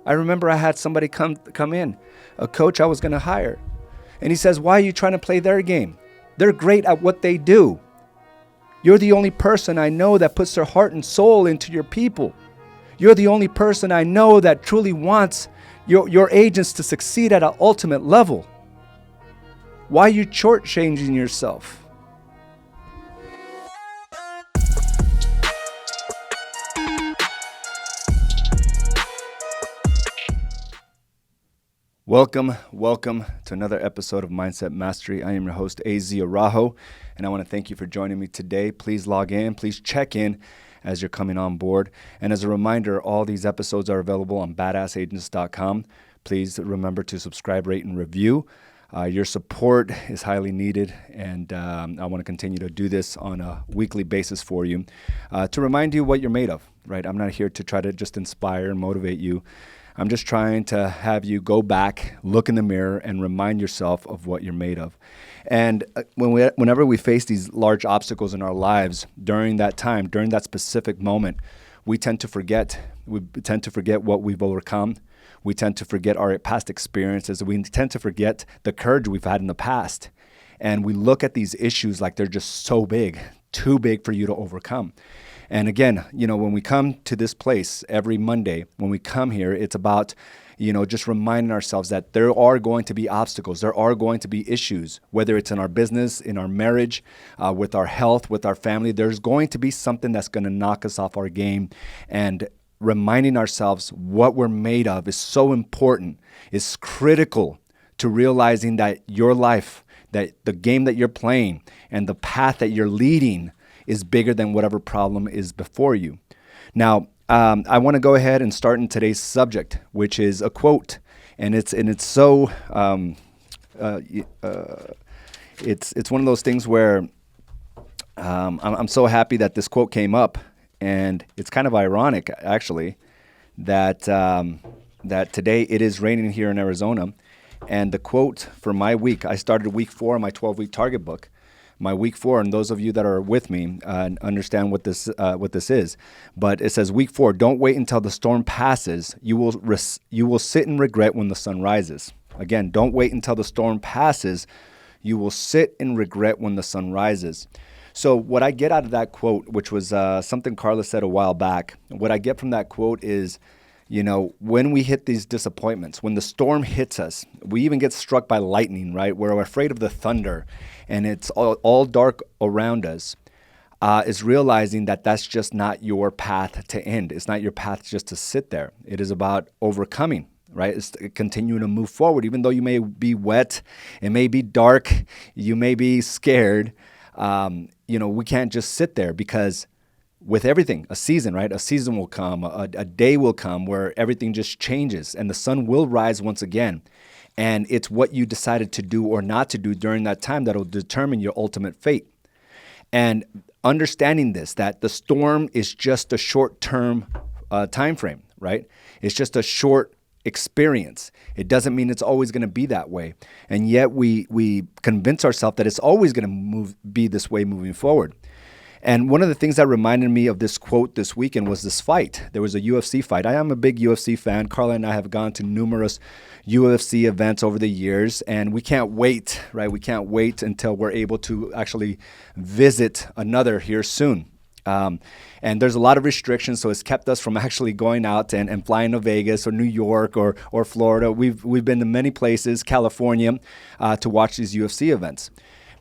I remember I had somebody come in, a coach I was going to hire. And he says, why are you trying to play their game? They're great at what they do. You're the only person I know that puts their heart and soul into your people. You're the only person I know that truly wants your agents to succeed at an ultimate level. Why are you shortchanging yourself? Welcome to another episode of Mindset Mastery. I am your host, AZ Araujo, and I want to thank you for joining me today. Please log in, please check in as you're coming on board. And as a reminder, all these episodes are available on badassagents.com. Please remember to subscribe, rate, and review. Your support is highly needed, and I want to continue to do this on a weekly basis for you to remind you what you're made of, right? I'm not here to try to just inspire and motivate you. I'm just trying to have you go back, look in the mirror, and remind yourself of what you're made of. And whenever we face these large obstacles in our lives, during that time, during that specific moment, we tend to forget. We tend to forget what we've overcome. We tend to forget our past experiences. We tend to forget the courage we've had in the past. And we look at these issues like they're just so big, too big for you to overcome. And again, when we come to this place every Monday, when we come here, it's about, just reminding ourselves that there are going to be obstacles. There are going to be issues, whether it's in our business, in our marriage, with our health, with our family. There's going to be something that's going to knock us off our game. And reminding ourselves what we're made of is so important, is critical to realizing that your life, that the game that you're playing and the path that you're leading is bigger than whatever problem is before you. Now, I want to go ahead and start in today's subject, which is a quote, and it's so it's one of those things where I'm so happy that this quote came up, and it's kind of ironic actually that that today it is raining here in Arizona, and the quote for my week, I started week 4 in my 12-week target book. My week 4, and those of you that are with me understand what this is. But it says, week 4, don't wait until the storm passes. You will sit in regret when the sun rises. Again, don't wait until the storm passes. You will sit in regret when the sun rises. So what I get out of that quote, which was something Carla said a while back, what I get from that quote is, when we hit these disappointments, when the storm hits us, we even get struck by lightning, right? We're afraid of the thunder and it's all dark around us, is realizing that that's just not your path to end. It's not your path just to sit there. It is about overcoming, right? It's continuing to move forward, even though you may be wet, it may be dark, you may be scared. We can't just sit there, because with everything, a season, right? A season will come, a day will come where everything just changes and the sun will rise once again. And it's what you decided to do or not to do during that time that will determine your ultimate fate. And understanding this, that the storm is just a short-term time frame, right? It's just a short experience. It doesn't mean it's always going to be that way. And yet we convince ourselves that it's always going to be this way moving forward. And one of the things that reminded me of this quote this weekend was this fight. There was a UFC fight. I am a big UFC fan. Carla and I have gone to numerous UFC events over the years, and we can't wait, right? We can't wait until we're able to actually visit another here soon. And there's a lot of restrictions, so it's kept us from actually going out and flying to Vegas or New York or Florida. We've been to many places, California, to watch these UFC events.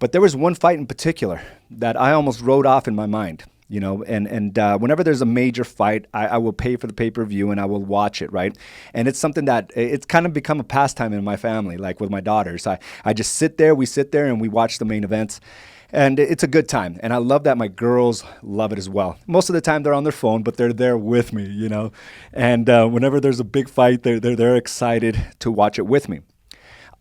But there was one fight in particular that I almost wrote off in my mind, and whenever there's a major fight, I will pay for the pay-per-view and I will watch it, right? And it's something that it's kind of become a pastime in my family, like with my daughters. I just we sit there and we watch the main events, and it's a good time. And I love that my girls love it as well. Most of the time they're on their phone, but they're there with me, And whenever there's a big fight, they're excited to watch it with me.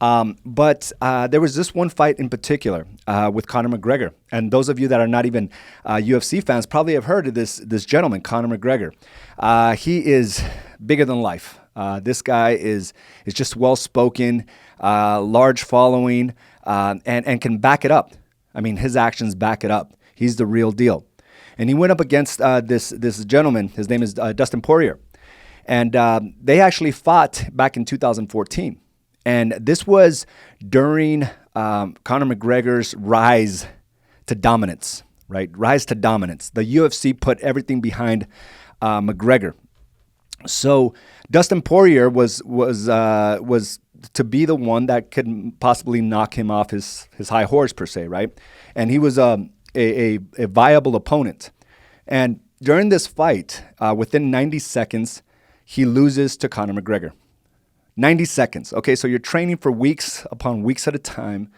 But there was this one fight in particular with Conor McGregor. And those of you that are not even UFC fans probably have heard of this gentleman, Conor McGregor. He is bigger than life. This guy is just well-spoken, large following, and can back it up. I mean, his actions back it up. He's the real deal. And he went up against this gentleman. His name is Dustin Poirier. And they actually fought back in 2014. And this was during Conor McGregor's rise to dominance, right? Rise to dominance. The UFC put everything behind McGregor. So Dustin Poirier was to be the one that could possibly knock him off his high horse, per se, right? And he was a viable opponent. And during this fight, within 90 seconds, he loses to Conor McGregor. 90 seconds. Okay, so you're training for weeks upon weeks at a time,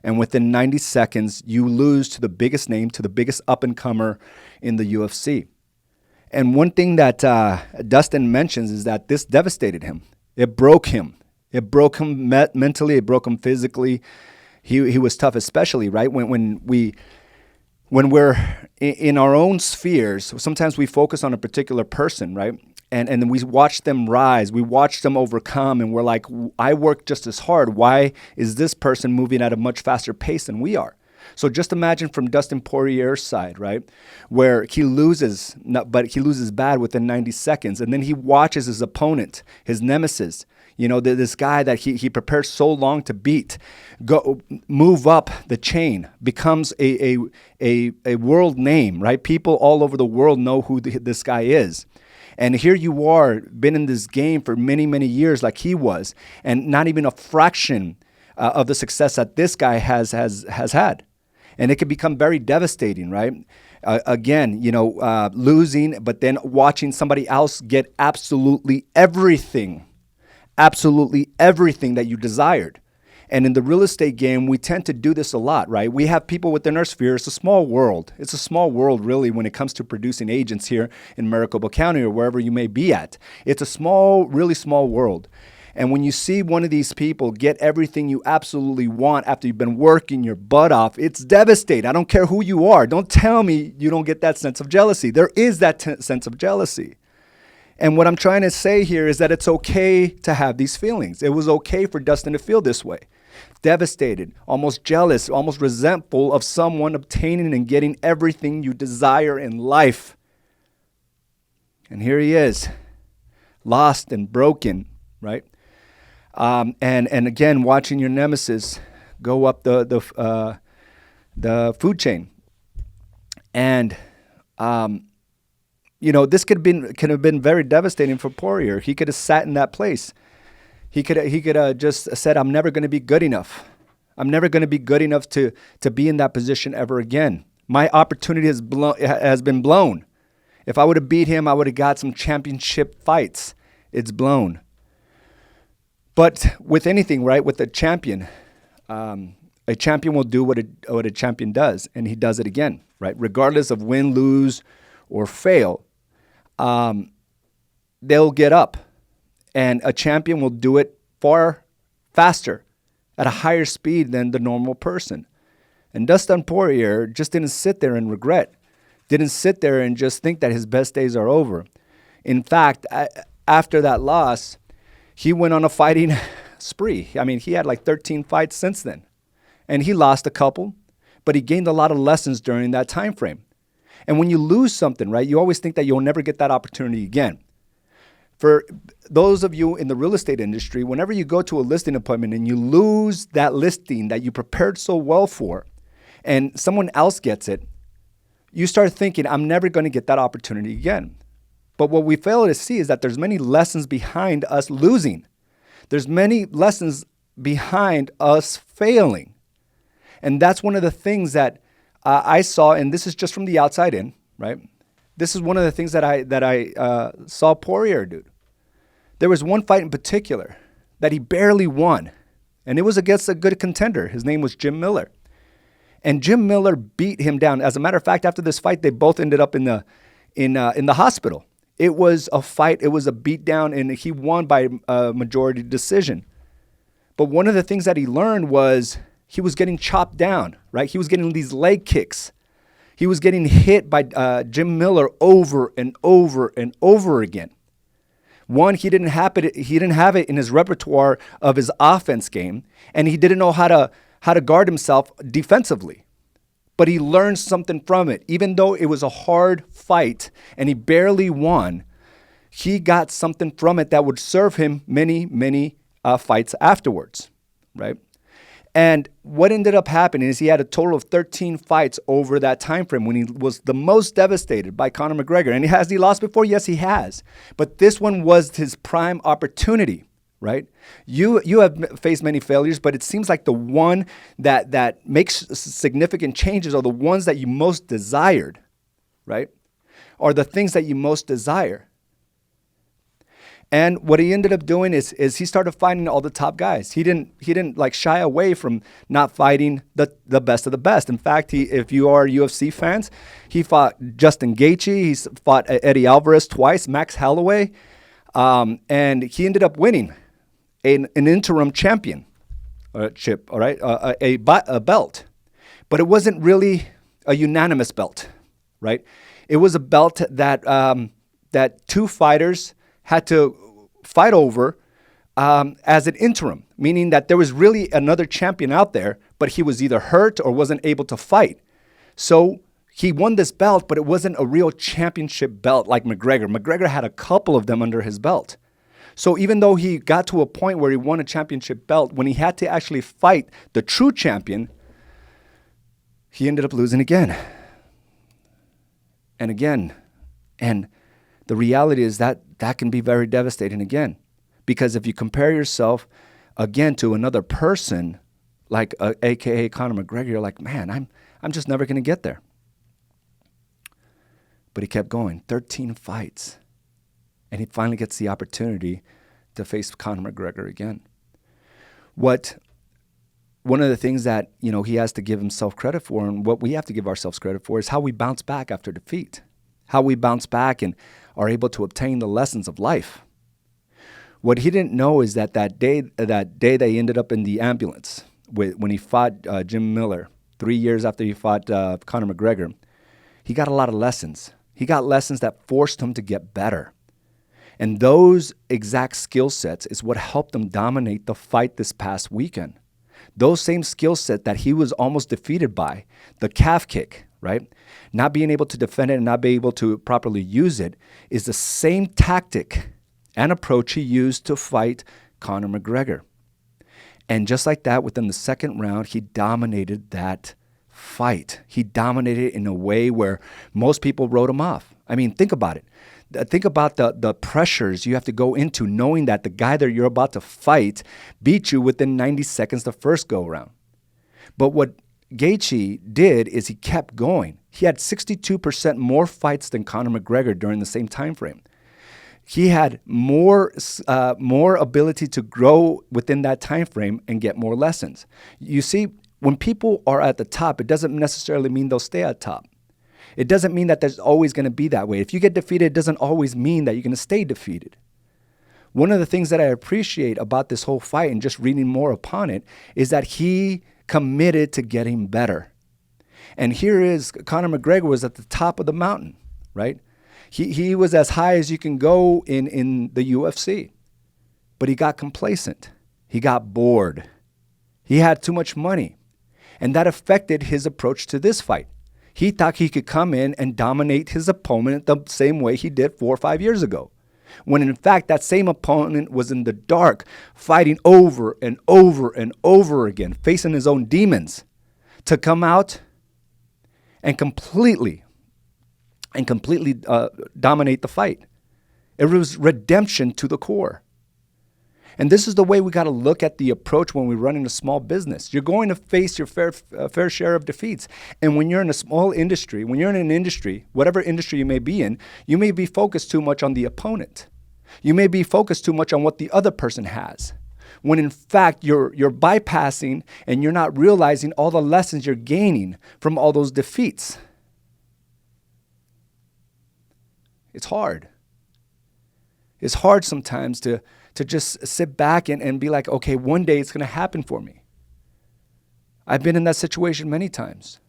and within 90 seconds, you lose to the biggest name, to the biggest up-and-comer in the UFC. And one thing that Dustin mentions is that this devastated him. It broke him. It broke him mentally. It broke him physically. He was tough, especially, right? When we're in our own spheres, sometimes we focus on a particular person, right? And then we watch them rise. We watch them overcome. And we're like, I work just as hard. Why is this person moving at a much faster pace than we are? So just imagine from Dustin Poirier's side, right, where he loses, but he loses bad within 90 seconds. And then he watches his opponent, his nemesis, this guy that he prepared so long to beat, go move up the chain, becomes a world name, right? People all over the world know who this guy is. And here you are, been in this game for many, many years like he was, and not even a fraction of the success that this guy has had. And it can become very devastating, right? Again, losing, but then watching somebody else get absolutely everything that you desired. And in the real estate game, we tend to do this a lot, right? We have people within our sphere. It's a small world. It's a small world, really, when it comes to producing agents here in Maricopa County or wherever you may be at. It's a small, really small world. And when you see one of these people get everything you absolutely want after you've been working your butt off, it's devastating. I don't care who you are. Don't tell me you don't get that sense of jealousy. There is that sense of jealousy. And what I'm trying to say here is that it's okay to have these feelings. It was okay for Dustin to feel this way. Devastated, almost jealous, almost resentful of someone obtaining and getting everything you desire in life. And here he is, lost and broken, right? And again, watching your nemesis go up the food chain. And this could have been very devastating for Poirier. He could have sat in that place. He could have just said, I'm never going to be good enough. I'm never going to be good enough to be in that position ever again. My opportunity has been blown. If I would have beat him, I would have got some championship fights. It's blown. But with anything, right, with a champion will do what a champion does, and he does it again, right? Regardless of win, lose, or fail, they'll get up. And a champion will do it far faster, at a higher speed than the normal person. And Dustin Poirier just didn't sit there and regret, didn't sit there and just think that his best days are over. In fact, after that loss, he went on a fighting spree. I mean, he had like 13 fights since then. And he lost a couple, but he gained a lot of lessons during that time frame. And when you lose something, right, you always think that you'll never get that opportunity again. For those of you in the real estate industry, whenever you go to a listing appointment and you lose that listing that you prepared so well for, and someone else gets it, you start thinking, I'm never going to get that opportunity again. But what we fail to see is that there's many lessons behind us losing. There's many lessons behind us failing. And that's one of the things that I saw, and this is just from the outside in, right? This is one of the things that I saw Poirier do. There was one fight in particular that he barely won, and it was against a good contender. His name was Jim Miller. And Jim Miller beat him down. As a matter of fact, after this fight, they both ended up in the hospital. It was a fight. It was a beatdown, and he won by a majority decision. But one of the things that he learned was he was getting chopped down, right? He was getting these leg kicks. He was getting hit by Jim Miller over and over and over again. One, he didn't have it in his repertoire of his offense game, and he didn't know how to guard himself defensively. But he learned something from it. Even though it was a hard fight and he barely won, he got something from it that would serve him many, many fights afterwards, right? And what ended up happening is he had a total of 13 fights over that time frame when he was the most devastated by Conor McGregor. And has he lost before? Yes, he has. But this one was his prime opportunity, right? You have faced many failures, but it seems like the one that makes significant changes are the ones that you most desired, right? Are the things that you most desire. And what he ended up doing is he started fighting all the top guys. He didn't like shy away from not fighting the best of the best. In fact, if you are UFC fans, he fought Justin Gaethje, he's fought Eddie Alvarez twice, Max Holloway, and he ended up winning an interim championship, all right, a belt. But it wasn't really a unanimous belt, right? It was a belt that two fighters had to fight over as an interim, meaning that there was really another champion out there, but he was either hurt or wasn't able to fight. So he won this belt, but it wasn't a real championship belt like McGregor. McGregor had a couple of them under his belt. So even though he got to a point where he won a championship belt, when he had to actually fight the true champion, he ended up losing again and again. And the reality is that can be very devastating again. Because if you compare yourself again to another person, like AKA Conor McGregor, you're like, man, I'm just never going to get there. But he kept going, 13 fights. And he finally gets the opportunity to face Conor McGregor again. One of the things that, he has to give himself credit for, and what we have to give ourselves credit for, is how we bounce back after defeat. How we bounce back and are able to obtain the lessons of life. What he didn't know is that day they ended up in the ambulance when he fought Jim Miller, 3 years after he fought Conor McGregor, he got a lot of lessons. He got lessons that forced him to get better. And those exact skill sets is what helped him dominate the fight this past weekend. Those same skill set that he was almost defeated by, the calf kick, right? Not being able to defend it and not being able to properly use it is the same tactic and approach he used to fight Conor McGregor. And just like that, within the second round, he dominated that fight. He dominated it in a way where most people wrote him off. I mean, think about it. Think about the pressures you have to go into knowing that the guy that you're about to fight beat you within 90 seconds the first go-around. But what Gaethje did is he kept going. He had 62% more fights than Conor McGregor during the same time frame. He had more ability to grow within that time frame and get more lessons. You see, when people are at the top, it doesn't necessarily mean they'll stay at top. It doesn't mean that there's always going to be that way. If you get defeated, it doesn't always mean that you're going to stay defeated. One of the things that I appreciate about this whole fight and just reading more upon it is that he committed to getting better. And here is Conor McGregor was at the top of the mountain, right? He was as high as you can go in the UFC. But he got complacent. He got bored. He had too much money. And that affected his approach to this fight. He thought he could come in and dominate his opponent the same way he did 4 or 5 years ago. When in fact, that same opponent was in the dark, fighting over and over and over again, facing his own demons, to come out and completely dominate the fight. It was redemption to the core. And this is the way we got to look at the approach when we run in a small business. You're going to face your fair share of defeats. And when you're in a small industry, when you're in an industry, whatever industry you may be in, you may be focused too much on the opponent. You may be focused too much on what the other person has. When in fact, you're bypassing and you're not realizing all the lessons you're gaining from all those defeats. It's hard. It's hard sometimes to just sit back and be like, okay, one day it's going to happen for me. I've been in that situation many times.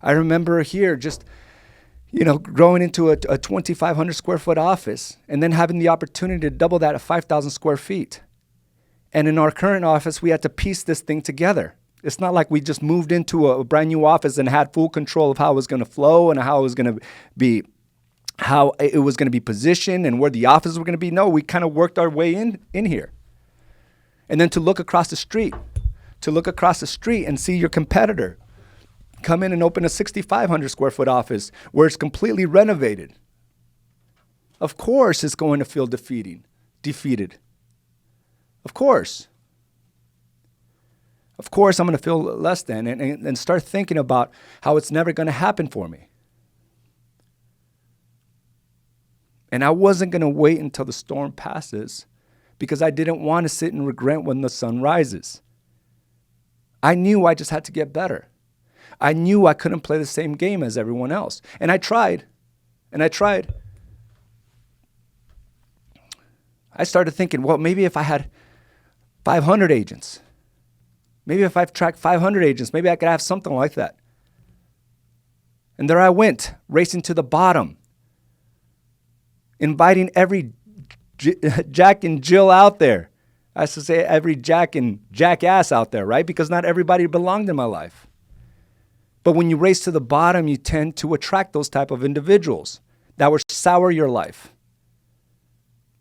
I remember here just, growing into a 2,500 square foot office and then having the opportunity to double that at 5,000 square feet. And in our current office, we had to piece this thing together. It's not like we just moved into a brand new office and had full control of how it was going to flow and how it was going to be how it was going to be positioned and where the offices were going to be. No, we kind of worked our way in here. And then to look across the street and see your competitor come in and open a 6,500 square foot office where it's completely renovated. Of course it's going to feel defeated. Of course. Of course I'm going to feel less than and start thinking about how it's never going to happen for me. And I wasn't going to wait until the storm passes because I didn't want to sit and regret when the sun rises. I knew I just had to get better. I knew I couldn't play the same game as everyone else. And I tried. I started thinking, well, maybe if I had 500 agents, maybe if I've tracked 500 agents, maybe I could have something like that. And there I went, racing to the bottom, inviting every Jack and Jill out there. I should say every Jack and jackass out there, right? Because not everybody belonged in my life. But when you race to the bottom, you tend to attract those type of individuals that will sour your life,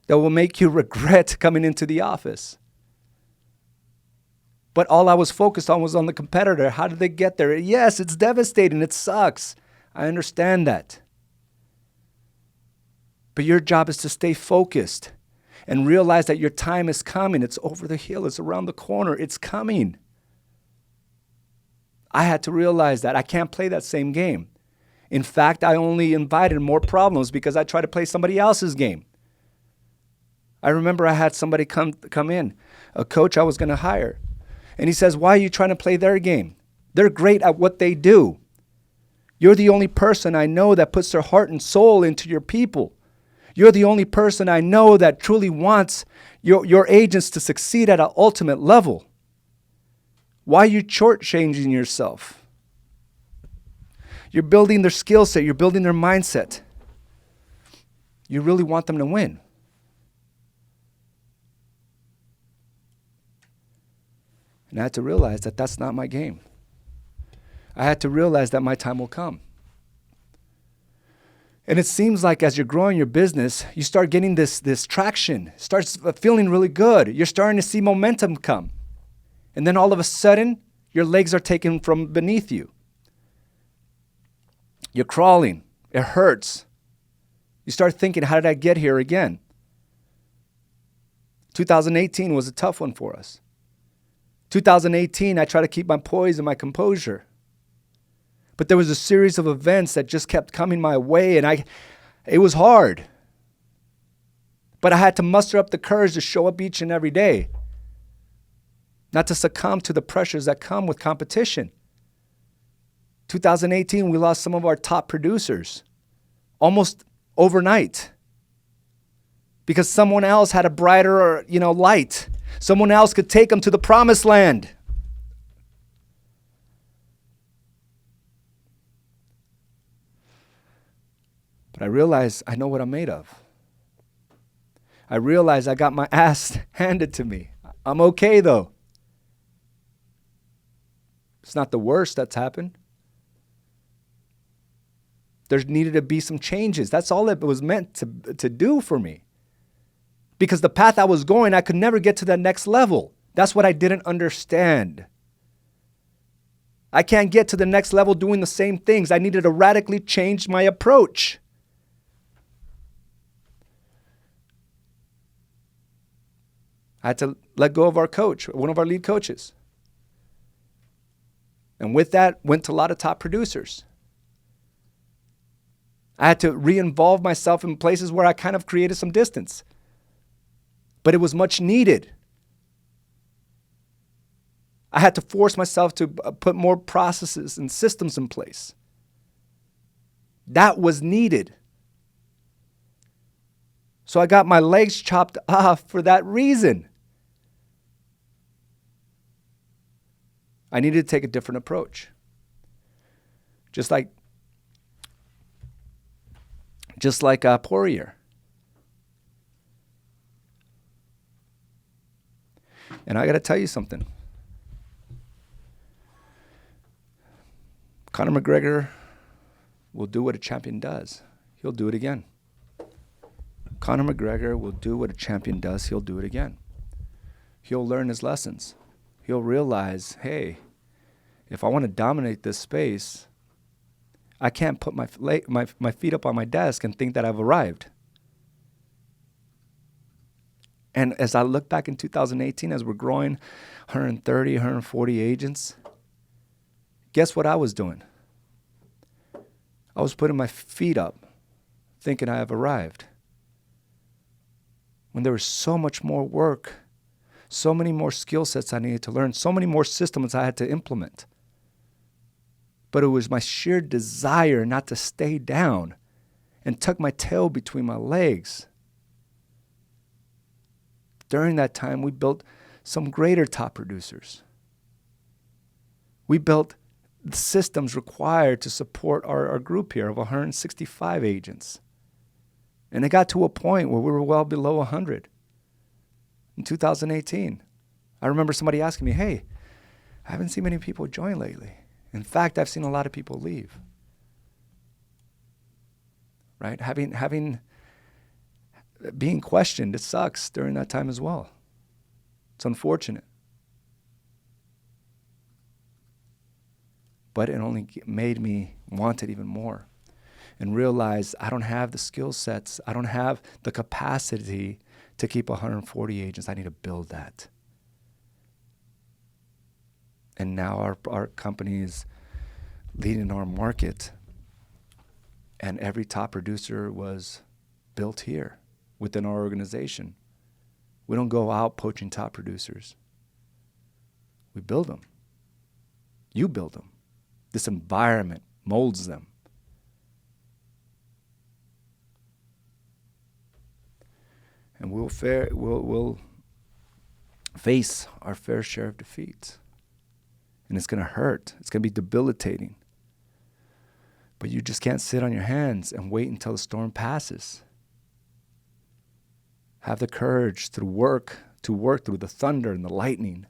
that will make you regret coming into the office. But all I was focused on was on the competitor. How did they get there? Yes, it's devastating. It sucks. I understand that. But your job is to stay focused and realize that your time is coming. It's over the hill. It's around the corner. It's coming. I had to realize that I can't play that same game. In fact, I only invited more problems because I tried to play somebody else's game. I remember I had somebody come in, a coach I was going to hire. And he says, why are you trying to play their game? They're great at what they do. You're the only person I know that puts their heart and soul into your people. You're the only person I know that truly wants your agents to succeed at an ultimate level. Why are you shortchanging yourself? You're building their skill set. You're building their mindset. You really want them to win. And I had to realize that that's not my game. I had to realize that my time will come. And it seems like as you're growing your business, you start getting this traction. It starts feeling really good. You're starting to see momentum come. And then all of a sudden, your legs are taken from beneath you. You're crawling. It hurts. You start thinking, how did I get here again? 2018 was a tough one for us. 2018, I tried to keep my poise and my composure. But there was a series of events that just kept coming my way, and it was hard. But I had to muster up the courage to show up each and every day, not to succumb to the pressures that come with competition. 2018, we lost some of our top producers almost overnight because someone else had a brighter, light. Someone else could take them to the promised land. But I realized I know what I'm made of. I realized I got my ass handed to me. I'm okay though. It's not the worst that's happened. There needed to be some changes. That's all it was meant to do for me. Because the path I was going, I could never get to that next level. That's what I didn't understand. I can't get to the next level doing the same things. I needed to radically change my approach. I had to let go of our coach, one of our lead coaches. And with that, went to a lot of top producers. I had to re-involve myself in places where I kind of created some distance. But it was much needed. I had to force myself to put more processes and systems in place. That was needed. So I got my legs chopped off for that reason. I needed to take a different approach. Just like Poirier. And I got to tell you something. Conor McGregor will do what a champion does. he'll do it again. Conor McGregor will do what a champion does. He'll do it again. He'll learn his lessons. He'll realize, hey, if I want to dominate this space, I can't put my feet up on my desk and think that I've arrived. And as I look back in 2018, as we're growing 130, 140 agents, guess what I was doing? I was putting my feet up, thinking I have arrived. When there was so much more work, so many more skill sets I needed to learn, so many more systems I had to implement. But it was my sheer desire not to stay down and tuck my tail between my legs. During that time, we built some greater top producers. We built the systems required to support our group here of 165 agents. And it got to a point where we were well below 100 in 2018. I remember somebody asking me, hey, I haven't seen many people join lately. In fact, I've seen a lot of people leave. Right? Being questioned, it sucks during that time as well. It's unfortunate. But it only made me want it even more and realize I don't have the skill sets. I don't have the capacity to keep 140 agents. I need to build that. And now our company is leading our market, and every top producer was built here within our organization. We don't go out poaching top producers. We build them. You build them. This environment molds them. And we'll face our fair share of defeats. And it's going to hurt. It's going to be debilitating. But you just can't sit on your hands and wait until the storm passes. Have the courage to work through the thunder and the lightning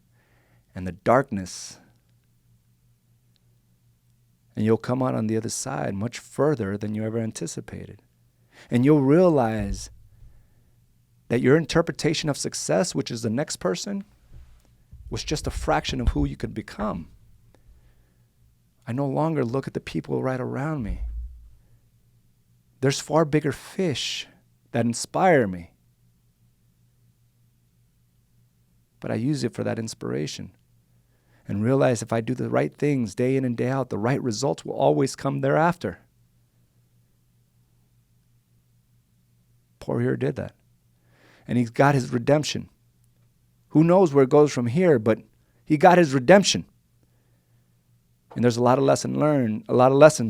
and the darkness. And you'll come out on the other side much further than you ever anticipated. And you'll realize that your interpretation of success, which is the next person, was just a fraction of who you could become. I no longer look at the people right around me. There's far bigger fish that inspire me. But I use it for that inspiration and realize if I do the right things day in and day out, the right results will always come thereafter. Poor Hero did that. And he's got his redemption. Who knows where it goes from here, but he got his redemption. And there's a lot of lessons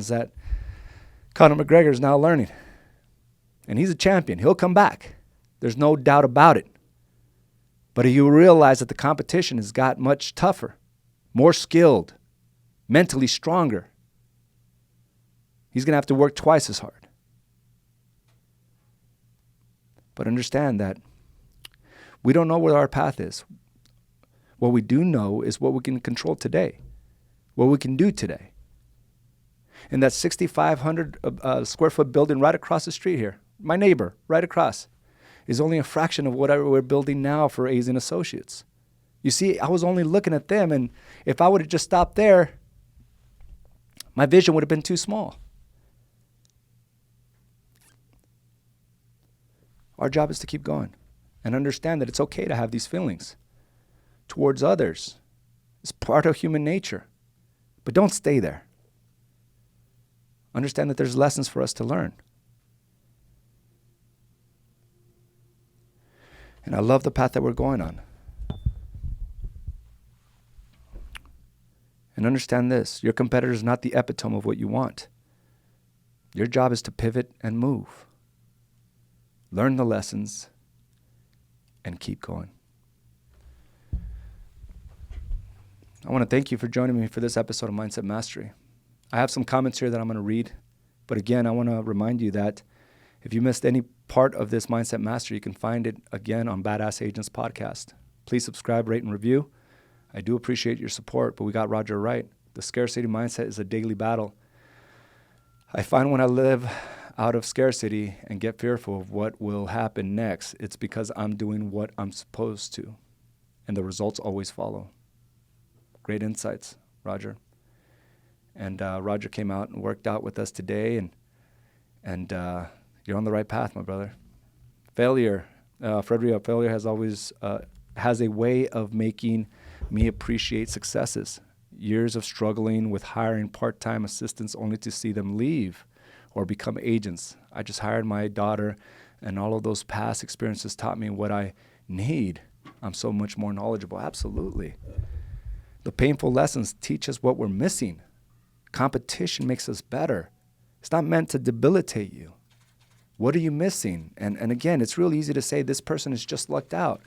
that Conor McGregor is now learning. And he's a champion. He'll come back. There's no doubt about it. But you realize that the competition has got much tougher, more skilled, mentally stronger. He's going to have to work twice as hard. But understand that we don't know where our path is. What we do know is what we can control today, what we can do today. In that 6,500 square foot building right across the street here, my neighbor right across, is only a fraction of what we're building now for A's and Associates. You see, I was only looking at them, and if I would have just stopped there, my vision would have been too small. Our job is to keep going and understand that it's okay to have these feelings towards others. It's part of human nature. But don't stay there. Understand that there's lessons for us to learn. And I love the path that we're going on. And understand this, your competitor is not the epitome of what you want. Your job is to pivot and move. Learn the lessons and keep going. I want to thank you for joining me for this episode of Mindset Mastery. I have some comments here that I'm going to read. But again, I want to remind you that if you missed any part of this Mindset Mastery, you can find it again on Badass Agents Podcast. Please subscribe, rate, and review. I do appreciate your support, but we got Roger right. The scarcity mindset is a daily battle. I find when I live out of scarcity and get fearful of what will happen next. It's because I'm doing what I'm supposed to, and the results always follow. Great insights, Roger. And Roger came out and worked out with us today, and you're on the right path, my brother. Failure, Frederick, failure has a way of making me appreciate successes. Years of struggling with hiring part-time assistants only to see them leave or become agents. I just hired my daughter, and all of those past experiences taught me what I need. I'm so much more knowledgeable. Absolutely. The painful lessons teach us what we're missing. Competition makes us better. It's not meant to debilitate you. What are you missing? And again, it's really easy to say this person is just lucked out,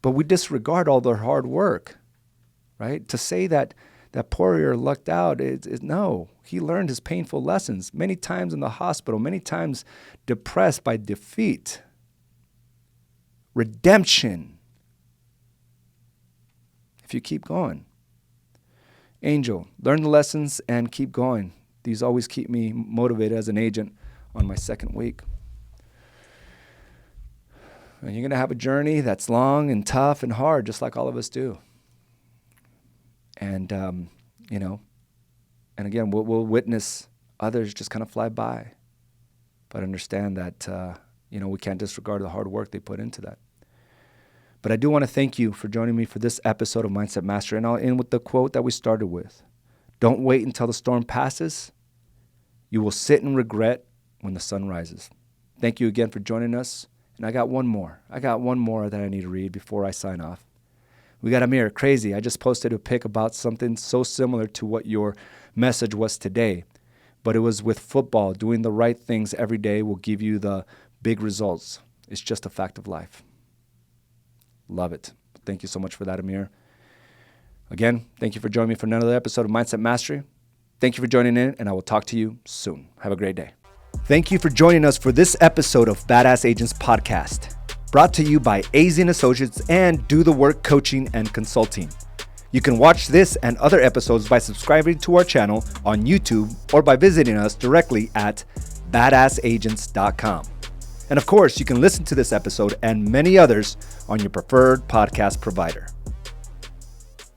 but we disregard all their hard work, right? To say that Poirier lucked out, no. He learned his painful lessons many times in the hospital, many times depressed by defeat. Redemption. If you keep going. Angel, learn the lessons and keep going. These always keep me motivated as an agent on my second week. And you're going to have a journey that's long and tough and hard, just like all of us do. And, and again, we'll witness others just kind of fly by. But understand that, we can't disregard the hard work they put into that. But I do want to thank you for joining me for this episode of Mindset Mastery. And I'll end with the quote that we started with. Don't wait until the storm passes. You will sit in regret when the sun rises. Thank you again for joining us. And I got one more that I need to read before I sign off. We got Amir, crazy. I just posted a pic about something so similar to what your message was today. But it was with football. Doing the right things every day will give you the big results. It's just a fact of life. Love it. Thank you so much for that, Amir. Again, thank you for joining me for another episode of Mindset Mastery. Thank you for joining in, and I will talk to you soon. Have a great day. Thank you for joining us for this episode of Badass Agents Podcast, brought to you by AZ & Associates and Do the Work Coaching and Consulting. You can watch this and other episodes by subscribing to our channel on YouTube or by visiting us directly at badassagents.com. And of course, you can listen to this episode and many others on your preferred podcast provider.